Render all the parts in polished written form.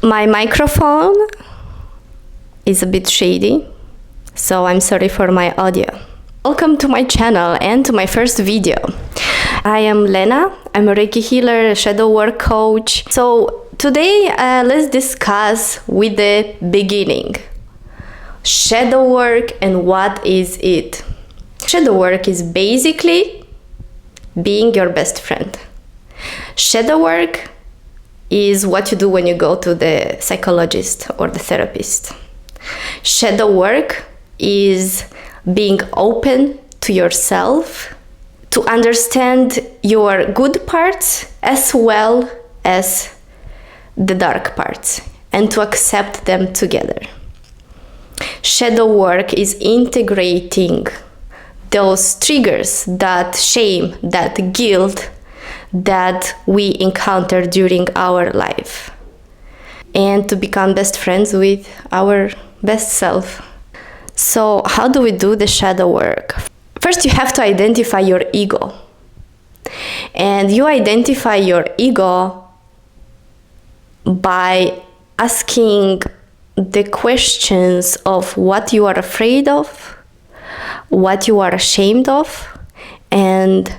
My microphone is a bit shady, so I'm sorry for my audio. Welcome to my channel and to my first video. I am Lena, I'm a Reiki healer, a shadow work coach. So today let's discuss with the beginning. Shadow work and what is it? Shadow work is basically being your best friend. Shadow work is what you do when you go to the psychologist or the therapist. Shadow work is being open to yourself, to understand your good parts as well as the dark parts, and to accept them together. Shadow work is integrating those triggers, that shame, that guilt that we encounter during our life, and to become best friends with our best self. So how do we do the shadow work? First, you have to identify your ego. And you identify your ego by asking the questions of what you are afraid of, what you are ashamed of, and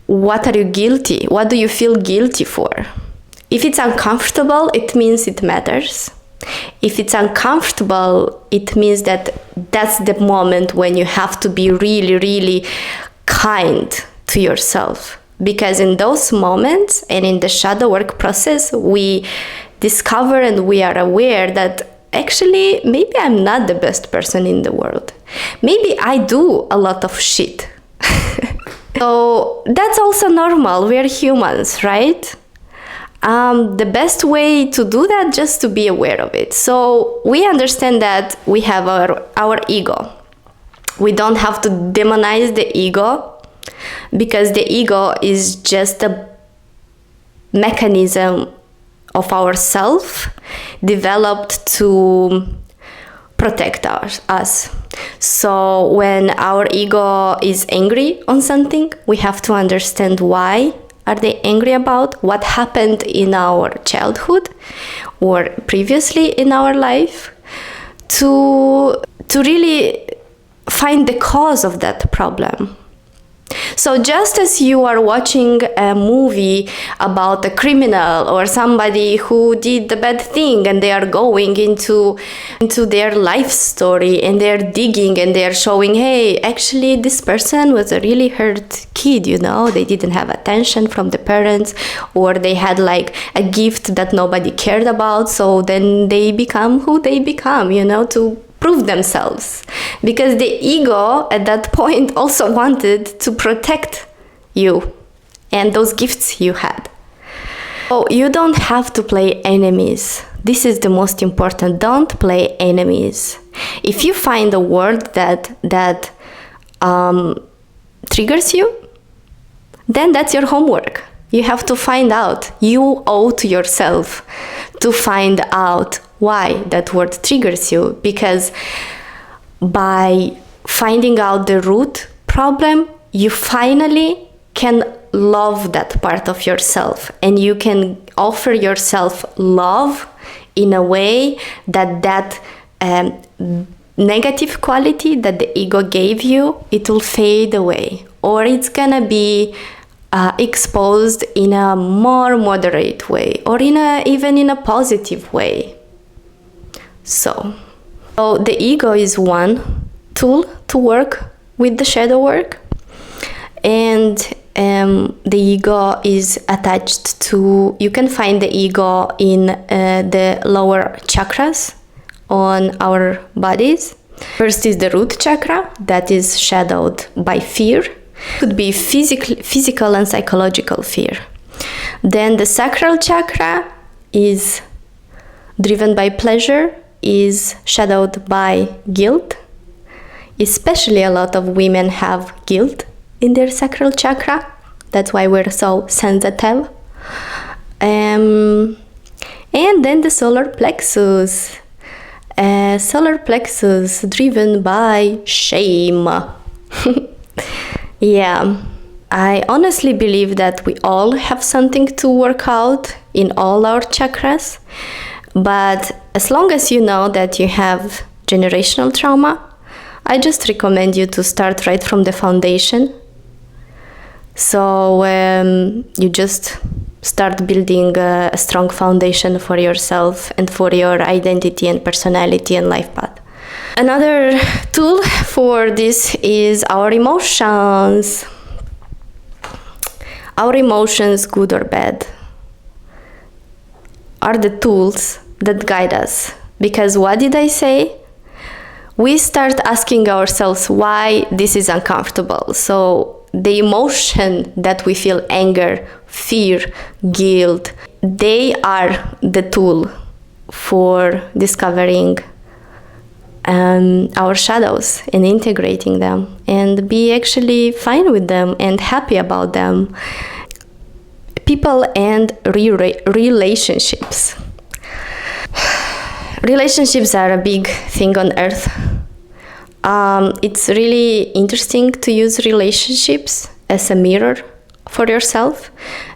what are you guilty? What do you feel guilty for? If it's uncomfortable, it means it matters. If it's uncomfortable, it means that that's the moment when you have to be really, really kind to yourself. Because in those moments and in the shadow work process, we discover and we are aware that actually maybe I'm not the best person in the world. Maybe I do a lot of shit. So that's also normal. We're humans, right? The best way to do that, just to be aware of it. So we understand that we have our ego. We don't have to demonize the ego, because the ego is just a mechanism of ourself developed to protect us. So when our ego is angry on something, we have to understand why are they angry about, what happened in our childhood or previously in our life, to really find the cause of that problem. So just as you are watching a movie about a criminal or somebody who did the bad thing, and they are going into their life story and they're digging and they're showing, hey, actually this person was a really hurt kid, you know, they didn't have attention from the parents, or they had like a gift that nobody cared about, so then they become who they become, you know, to prove themselves, because the ego at that point also wanted to protect you and those gifts you had. So you don't have to play enemies. This is the most important. Don't play enemies. If you find a word that triggers you, then that's your homework. You have to find out. You owe to yourself to find out why that word triggers you, because by finding out the root problem, you finally can love that part of yourself, and you can offer yourself love in a way that negative quality that the ego gave you, it will fade away, or it's gonna be exposed in a more moderate way, or even in a positive way. So the ego is one tool to work with the shadow work, and the ego is attached to, you can find the ego in the lower chakras on our bodies. First is the root chakra, that is shadowed by fear. Could be physical and psychological fear. Then the sacral chakra is driven by pleasure, is shadowed by guilt. Especially a lot of women have guilt in their sacral chakra. That's why we're so sensitive. And then the solar plexus. Solar plexus driven by shame. Yeah, I honestly believe that we all have something to work out in all our chakras. But as long as you know that you have generational trauma, I just recommend you to start right from the foundation. So you just start building a strong foundation for yourself and for your identity and personality and life path. Another tool for this is our emotions. Our emotions, good or bad, are the tools that guide us. Because what did I say? We start asking ourselves why this is uncomfortable. So the emotion that we feel, anger, fear, guilt, they are the tool for discovering our shadows and integrating them and be actually fine with them and happy about them. People and relationships. Relationships are a big thing on earth. It's really interesting to use relationships as a mirror for yourself,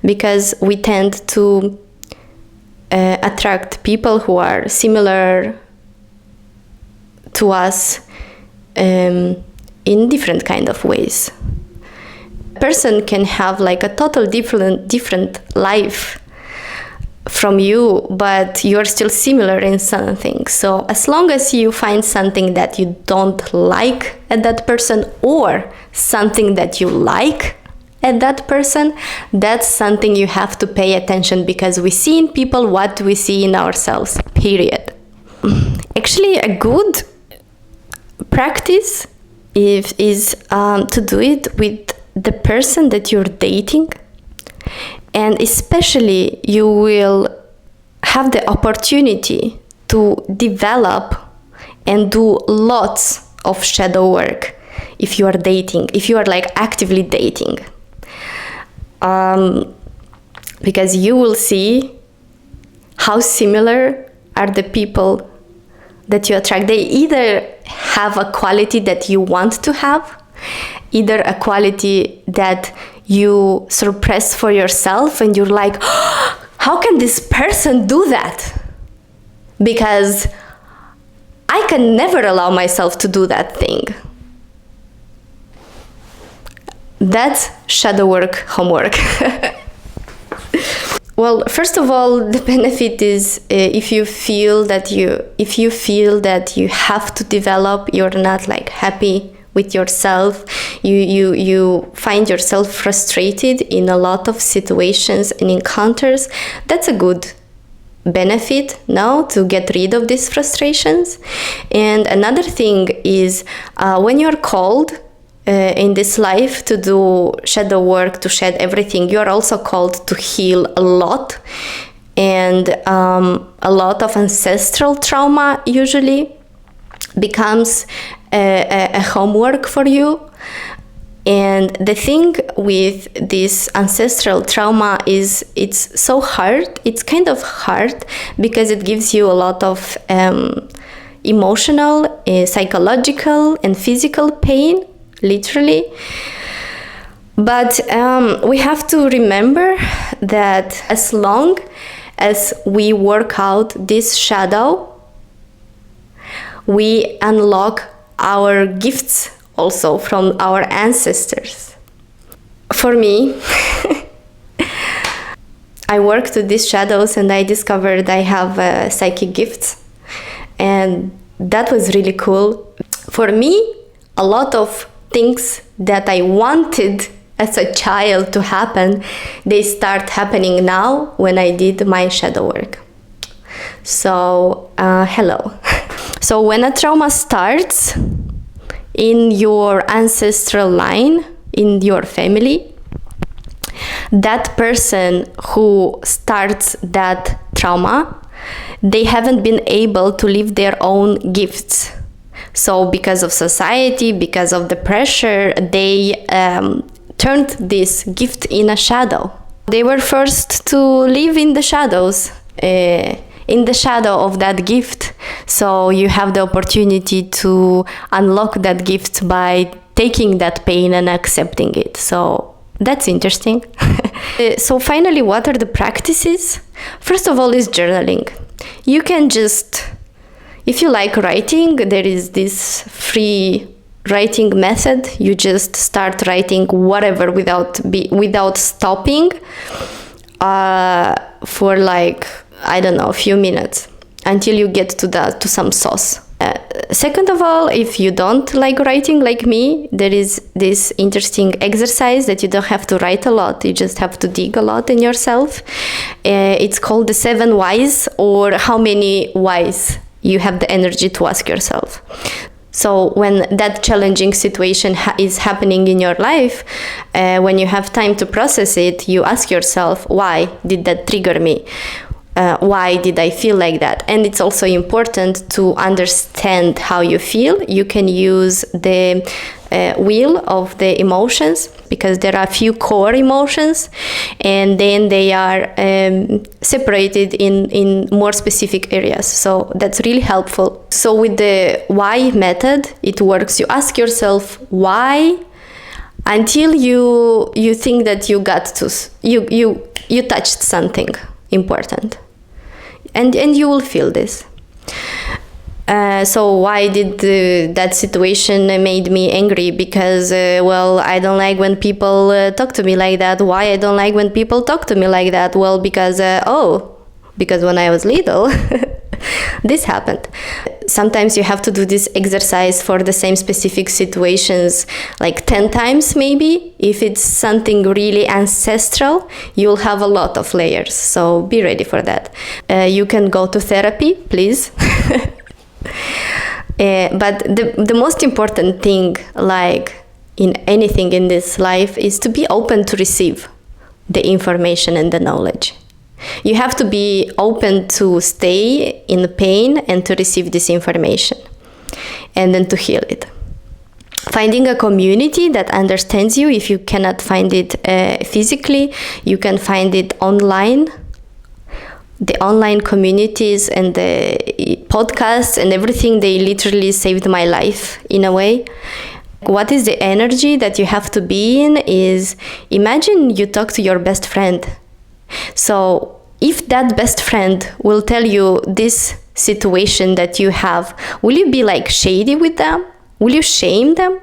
because we tend to attract people who are similar to us in different kind of ways. A person can have like a total different life from you, but you're still similar in something. So as long as you find something that you don't like at that person, or something that you like at that person, that's something you have to pay attention, because we see in people what we see in ourselves, period. Actually, a good practice is to do it with the person that you're dating, and especially you will have the opportunity to develop and do lots of shadow work if you are dating, if you are like actively dating, because you will see how similar are the people that you attract. They either have a quality that you want to have, either a quality that you suppress for yourself and you're like, oh, how can this person do that? Because I can never allow myself to do that thing. That's shadow work homework. Well, first of all, the benefit is if you feel that you have to develop, you're not like happy with yourself, you find yourself frustrated in a lot of situations and encounters, that's a good benefit now to get rid of these frustrations. And another thing is when you're called in this life to do shadow work, to shed everything, you're also called to heal a lot, and a lot of ancestral trauma usually becomes a homework for you. And the thing with this ancestral trauma is it's so hard. It's kind of hard because it gives you a lot of emotional, psychological and physical pain, literally. But we have to remember that as long as we work out this shadow, we unlock our gifts also from our ancestors. For me, I worked with these shadows and I discovered I have psychic gifts, and that was really cool. For me, a lot of things that I wanted as a child to happen, they start happening now when I did my shadow work. So, hello. So when a trauma starts in your ancestral line, in your family, that person who starts that trauma, they haven't been able to live their own gifts. So because of society, because of the pressure, they turned this gift in a shadow. They were forced to live in the shadows, in the shadow of that gift. So you have the opportunity to unlock that gift by taking that pain and accepting it. So that's interesting. So finally, what are the practices? First of all is journaling. You can just, if you like writing, there is this free writing method. You just start writing whatever without stopping for like, I don't know, a few minutes until you get to some sauce. Second of all, if you don't like writing like me, there is this interesting exercise that you don't have to write a lot. You just have to dig a lot in yourself. It's called the 7 whys, or how many whys you have the energy to ask yourself. So when that challenging situation is happening in your life, when you have time to process it, you ask yourself, why did that trigger me? Why did I feel like that? And it's also important to understand how you feel. You can use the wheel of the emotions, because there are a few core emotions, and then they are separated in more specific areas. So that's really helpful. So with the why method, it works. You ask yourself why until you think that you touched something important, and you will feel this. So why did that situation made me angry? Because well, I don't like when people talk to me like that. Why I don't like when people talk to me like that? Well, because when I was little this happened. Sometimes you have to do this exercise for the same specific situations like 10 times maybe. If it's something really ancestral, you'll have a lot of layers, so be ready for that. You can go to therapy, please. But the most important thing, like in anything in this life, is to be open to receive the information and the knowledge. You have to be open to stay in pain and to receive this information, and then to heal it. Finding a community that understands you. If you cannot find it physically, you can find it online. The online communities and the podcasts and everything, they literally saved my life in a way. What is the energy that you have to be in is, imagine you talk to your best friend. So if that best friend will tell you this situation that you have, will you be like shady with them? Will you shame them?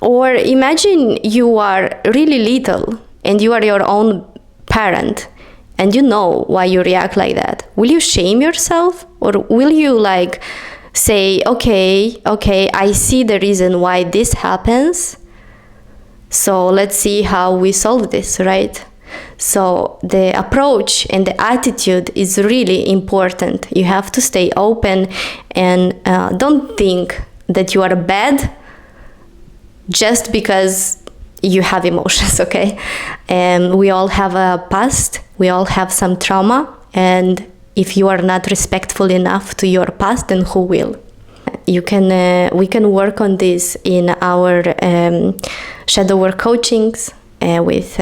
Or imagine you are really little and you are your own parent, and you know why you react like that. Will you shame yourself? Or will you like say, okay, I see the reason why this happens, so let's see how we solve this, right? So the approach and the attitude is really important. You have to stay open, and don't think that you are bad just because you have emotions, okay? And we all have a past, we all have some trauma, and if you are not respectful enough to your past, then who will? We can work on this in our shadow work coachings with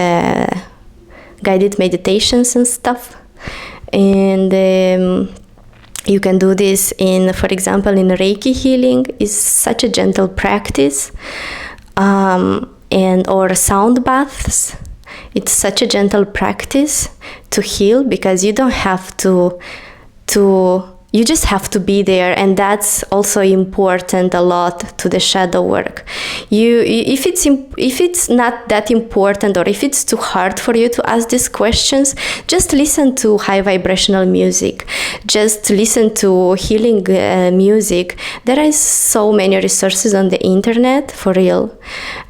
guided meditations and stuff. And you can do this in, for example, in Reiki healing is such a gentle practice. Or sound baths. It's such a gentle practice to heal, because you don't have to you just have to be there, and that's also important a lot to the shadow work. If it's not that important, or if it's too hard for you to ask these questions, just listen to high vibrational music. Just listen to healing music. There are so many resources on the internet, for real,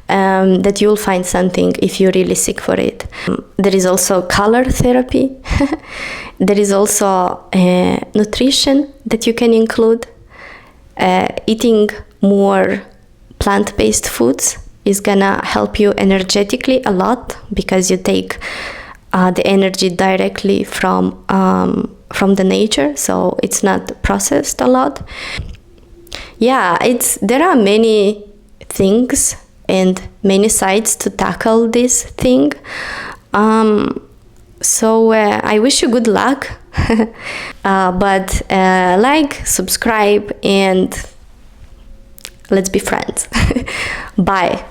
that you'll find something if you really seek for it. There is also color therapy. There is also nutrition that you can include. Eating more plant-based foods is gonna help you energetically a lot, because you take the energy directly from the nature, so it's not processed a lot. Yeah, there are many things and many sides to tackle this thing. So I wish you good luck. But like, subscribe, and let's be friends. Bye.